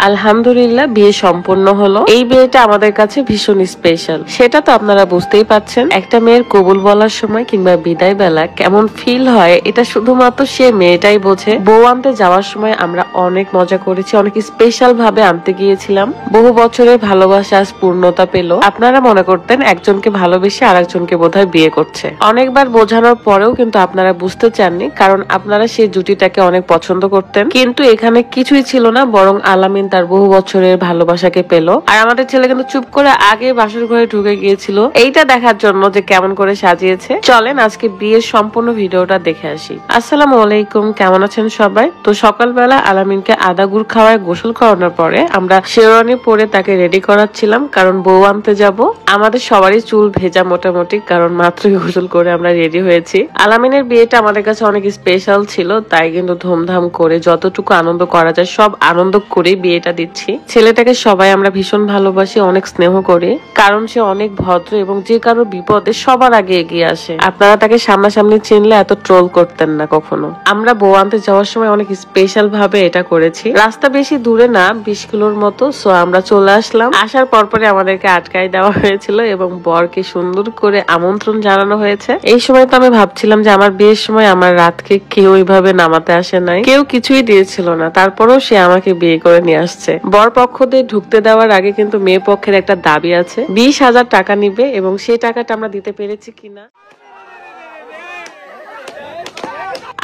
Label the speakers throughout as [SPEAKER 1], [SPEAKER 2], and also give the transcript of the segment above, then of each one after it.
[SPEAKER 1] আলহামদুলিল্লাহ বিয়ে সম্পন্ন হলো। এই বিয়েটা আমাদের কাছে ভীষণ স্পেশাল, সেটা তো আপনারা বুঝতেই পাচ্ছেন। একটা মেয়ের কবুল বলার সময় কিংবা বিদায় বেলা কেমন ফিল হয় এটা শুধুমাত্র সে মেয়েটাই বোঝে। বউ আনতে যাওয়ার সময় আমরা অনেক মজা করেছি, অনেক স্পেশাল ভাবে আনতে গিয়েছিলাম। বহু বছরের ভালোবাসা আজ পূর্ণতা পেল। আপনারা মনে করতেন একজনকে ভালোবেসে আর একজনকে বোধহয় বিয়ে করছে। অনেকবার বোঝানোর পরেও কিন্তু আপনারা বুঝতে চাননি, কারণ আপনারা সেই জুটিটাকে অনেক পছন্দ করতেন। কিন্তু এখানে কিছুই ছিল না, বরং আলামিন তার বহু বছরের ভালোবাসাকে পেল। আর আমাদের ছেলে কিন্তু চুপ করে আগে বাসর ঘরে ঢুকে গিয়েছিল এইটা দেখার জন্য যে কেমন করে সাজিয়েছে। চলেন আজকে বিয়ের সম্পূর্ণ ভিডিওটা দেখে আসি। আসসালামু আলাইকুম, কেমন আছেন সবাই? তো সকালবেলা আলামিনকে আদা গুড় খাওয়ায় গোসল করানোর পরে আমরা শেরওয়ানি পরে তাকে রেডি করাচ্ছিলাম, কারণ বউ আনতে যাব। আমাদের সবারই চুল ভেজা মোটামুটি, কারণ মাত্রই গোসল করে আমরা রেডি হয়েছি। আলামিনের বিয়েটা আমাদের কাছে অনেক স্পেশাল ছিল, তাই কিন্তু ধুমধাম করে যতটুকু আনন্দ করা যায় সব আনন্দ করে বিয়েটা দিচ্ছি। ছেলেটাকে সবাই আমরা ভীষণ ভালোবাসি, অনেক স্নেহ করি, কারণ সে অনেক ভদ্র এবং যে কারো বিপদে সবার আগে এগিয়ে আসে। আপনারা তাকে সামনাসামনি চিনলে এত ট্রোল করতেন না কখনো। আমরা বউ আনতে যাওয়ার সময় অনেক স্পেশাল ভাবে এটা করেছি। রাস্তা বেশি দূরে না, 20 কিলোর মতো। সো আমরা চলে আসলাম। আসার পরে আমাদেরকে আটকাই দেওয়া হয়েছিল এবং বরকে সুন্দর করে আমন্ত্রণ জানানো হয়েছে। এই সময় তো আমি ভাবছিলাম যে আমার বিয়ের সময় আমার রাতকে কেউ ওইভাবে নামাতে আসে নাই, কেউ কিছুই দিয়েছিল না, তারপরেও সে আমাকে বিয়ে করে নিয়ে আসছে। বর পক্ষ দিয়ে ঢুকতে দেওয়ার আগে কিন্তু মেয়ে পক্ষের একটা দাবি আছে, 20,000 টাকা নিবে, এবং সেই টাকাটা আমরা দিতে পেরেছি কিনা।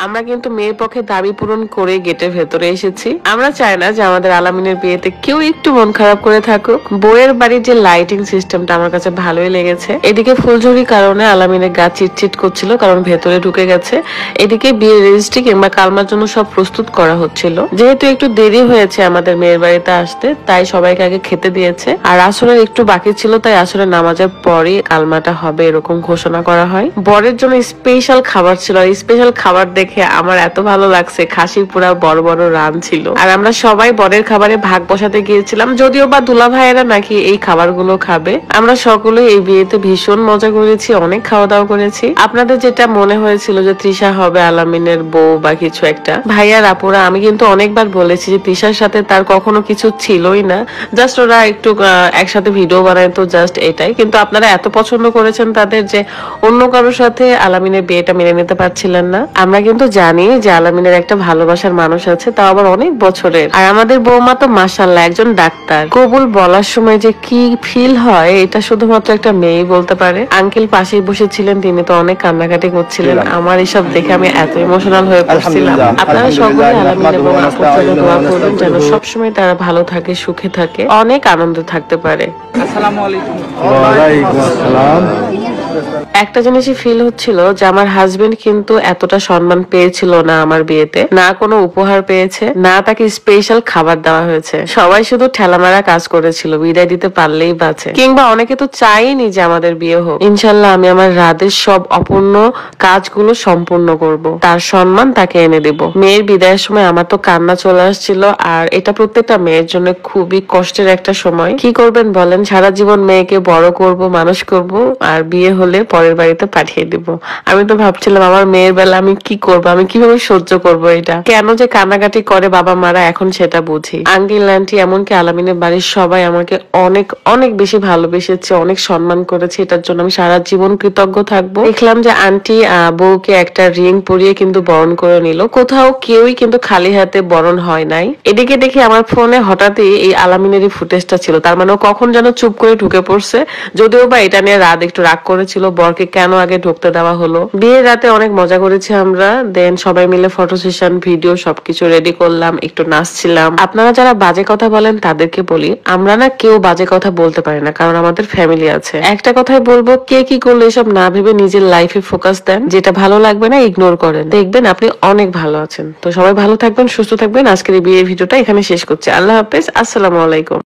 [SPEAKER 1] আমরা কিন্তু মেয়ের পক্ষে দাবি পূরণ করে গেটের ভেতরে এসেছি। আমরা চাই না যে আমাদের আলামিনের বিয়েতে কেউ একটু মন খারাপ করে থাকুক। বউয়ের বাড়ির যে লাইটিং সিস্টেমটা আমার কাছে ভালোই লেগেছে। এদিকে ফুলঝুরির কারণে আলামিনের গা চিটচিট করছিল, কারণ ভেতরে ঢুকে গেছে। এদিকে বিয়ের রেজিস্ট্রি কিংবা কালমার জন্য সব প্রস্তুত করা হচ্ছিল। যেহেতু একটু দেরি হয়েছে আমাদের মেয়ের বাড়িতে আসতে, তাই সবাইকে আগে খেতে দিয়েছে। আর আসরের একটু বাকি ছিল, তাই আসরের নামাজের পরে কালমাটা হবে এরকম ঘোষণা করা হয়। বরের জন্য স্পেশাল খাবার ছিল, আর স্পেশাল খাবার দেখে আমার এত ভালো লাগছে। খাসির পুরা বড় বড় রান ছিল, আর আমরা সবাই বরের খাবারে ভাগ বসাতে গিয়েছিলাম, যদিও বা দুলা ভাইয়েরা নাকি এই খাবারগুলো খাবে। আমরা সকলে এই বিয়েতে ভীষণ মজা করেছি, অনেক খাওয়া দাওয়া করেছি। আপনাদের যেটা মনে হয়েছিল যে তৃষা হবে আলামিনের বউ বা কিছু একটা, ভাইয়ার আপুরা, আমি কিন্তু অনেকবার বলেছি যে তৃষার সাথে তার কখনো কিছু ছিলই না, জাস্ট ওরা একটু একসাথে ভিডিও বানায়, তো জাস্ট এটাই। কিন্তু আপনারা এত পছন্দ করেছেন তাদের যে অন্য কারোর সাথে আলামিনের বিয়েটা মেনে নিতে পারছিলেন না। আমরা কিন্তু জানি যে আলামিনের একটা ভালোবাসার মানুষ আছে, তাও আবার অনেক বছরের। আর আমাদের বৌমা তো মাশাআল্লাহ একজন ডাক্তার। কবুল বলার সময় যে কি ফিল হয় এটা শুধুমাত্র একটা মেয়েই বলতে পারে। আঙ্কেল পাশেই বসেছিলেন, তিনি তো অনেক কান্নাকাটি করছিলেন। আমার এসব দেখে আমি এত ইমোশনাল হয়ে পড়ছিলাম। আপনারা সকলে আলামিন এবং আপুর জন্য দোয়া করুন যেন সবসময় তারা ভালো থাকে, সুখে থাকে, অনেক আনন্দ থাকতে পারে।
[SPEAKER 2] আসসালামু আলাইকুম।
[SPEAKER 3] ওয়া আলাইকুম আসসালাম।
[SPEAKER 1] একটা জিনিসই ফিল হচ্ছিল যে আমার হাজবেন্ড কিন্তু এতটা সম্মান পেয়েছিল না আমার বিয়েতে, না কোনো উপহার পেয়েছে, না তাকে স্পেশাল খাবার দেওয়া হয়েছে। সবাই শুধু ঠেলামারা কাজ করেছিল, বিদায় দিতে পারলেই বাঁচে। কিংবা অনেকে তো চাইনি যে আমাদের বিয়ে হোক। ইনশাল্লাহ আমি আমার রাতের সব অপূর্ণ কাজগুলো সম্পূর্ণ করব, তার সম্মান তাকে এনে দেব। মেয়ের বিদায়ের সময় আমার তো কান্না চলে আসছিল, আর এটা প্রত্যেকটা মেয়ের জন্য খুবই কষ্টের একটা সময়। কি করবেন বলেন, সারা জীবন মেয়েকে বড় করব, মানুষ করব, আর বিয়ে হলে পরের বাড়িতে পাঠিয়ে দিব। আমি তো ভাবছিলাম আমার মেয়ের বেলা আমি কি করব, আমি কিভাবে সহ্য করব এটা। কেন যে কান্নাকাটি করে বাবা মারা, এখন সেটা বুঝি। আঙ্কেল আন্টি এমনকি আলামিনের বাড়ির সবাই আমাকে অনেক অনেক বেশি ভালোবেসেছে, অনেক সম্মান করেছে। এটার জন্য আমি সারা জীবন কৃতজ্ঞ থাকবো। দেখলাম যে আন্টি বউকে একটা রিং পরিয়ে কিন্তু বরণ করে নিল। কোথাও কেউই কিন্তু খালি হাতে বরণ হয় নাই। এদিকে দেখি আমার ফোনে হঠাৎই এই আলামিনেরই ফুটেজটা ছিল। তার মানে কখন যেন চুপ করে ঢুকে পড়ছে, যদিও বা এটা নিয়ে রাত একটু রাগ করেছিল বরকে কেন আগে ঢুকতে দেওয়া হলো। বিয়ের রাতে অনেক মজা করেছি আমরা। দেন সবাই মিলে ফটো সেশন, ভিডিও সবকিছু রেডি করলাম, একটু নাচছিলাম। আপনারা যারা বাজে কথা বলেন তাদেরকে বলি, আমরা না কেউ বাজে কথা বলতে পারি না, কারণ আমাদের ফ্যামিলি আছে। একটা কথাই বলবো, কে কি করলো এসব না ভেবে নিজের লাইফে ফোকাস দেন। যেটা ভালো লাগবে না ইগনোর করেন, দেখবেন আপনি অনেক ভালো আছেন। তো সবাই ভালো থাকবেন, সুস্থ থাকবেন। আজকের এই বিয়ের ভিডিওটা এখানে শেষ করছি। আল্লাহ হাফেজ, আসসালামু আলাইকুম।